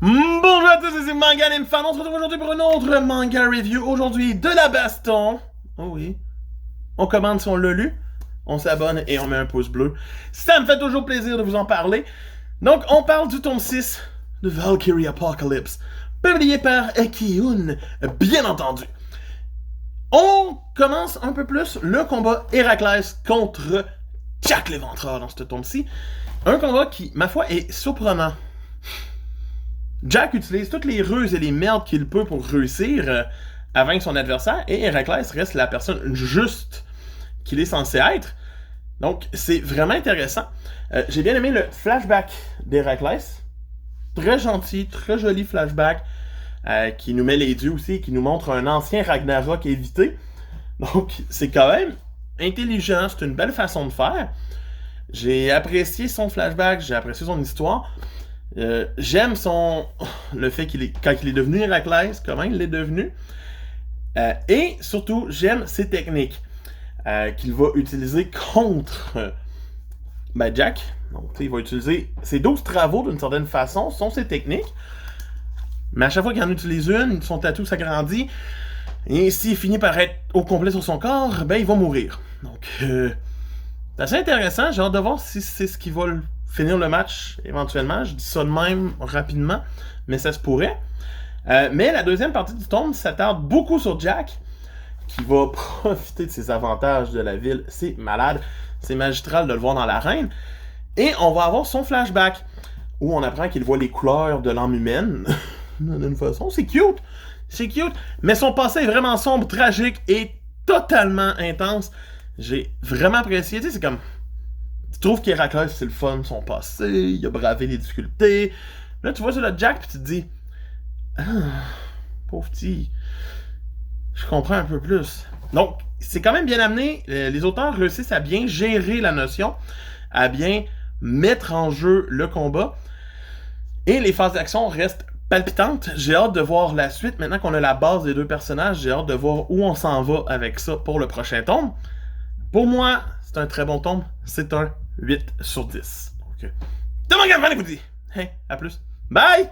Bonjour à tous, c'est Manga Anime Fan. On se retrouve aujourd'hui pour une autre manga review. Aujourd'hui, de la baston. Oh oui. On commande si on l'a lu. On s'abonne et on met un pouce bleu. Ça me fait toujours plaisir de vous en parler. Donc, on parle du tome 6 de Valkyrie Apocalypse, publié par Ekiun, bien entendu. On commence un peu plus le combat Héraclès contre Jack l'Éventreur dans ce tome-ci. Un combat qui, ma foi, est surprenant. Jack utilise toutes les ruses et les merdes qu'il peut pour réussir à vaincre son adversaire, et Héraclès reste la personne juste qu'il est censé être. Donc, c'est vraiment intéressant. J'ai bien aimé le flashback d'Héraclès. Très gentil, très joli flashback qui nous met les dieux aussi, qui nous montre un ancien Ragnarok évité. Donc, c'est quand même intelligent, c'est une belle façon de faire. J'ai apprécié son flashback, j'ai apprécié son histoire. J'aime le fait quand il est devenu Héraclès, comment il l'est devenu. Et surtout, j'aime ses techniques qu'il va utiliser contre Jack. Donc, il va utiliser ses 12 travaux d'une certaine façon, sont ses techniques. Mais à chaque fois qu'il en utilise une, son tatou s'agrandit. Et s'il finit par être au complet sur son corps, il va mourir. Donc, c'est assez intéressant. J'ai hâte de voir si c'est ce qui va finir le match éventuellement. Je dis ça de même rapidement, mais ça se pourrait. Mais la deuxième partie du tome s'attarde beaucoup sur Jack, qui va profiter de ses avantages de la ville. C'est malade. C'est magistral de le voir dans l'arène. Et on va avoir son flashback, où on apprend qu'il voit les couleurs de l'âme humaine. D'une façon, c'est cute. C'est cute. Mais son passé est vraiment sombre, tragique et totalement intense. J'ai vraiment apprécié. Tu sais, c'est comme... Tu trouves qu'Héraclès, c'est le fun, son passé, il a bravé les difficultés. Là, tu vois sur le Jack, puis tu te dis... Ah, pauvre petit... Je comprends un peu plus. Donc, c'est quand même bien amené. Les auteurs réussissent à bien gérer la notion, à bien mettre en jeu le combat. Et les phases d'action restent palpitantes. J'ai hâte de voir la suite. Maintenant qu'on a la base des deux personnages, j'ai hâte de voir où on s'en va avec ça pour le prochain tome. Pour moi, c'est un très bon tome. C'est un 8 sur 10. Donc, de Manga Fan, écoutez. Hey, à plus. Bye!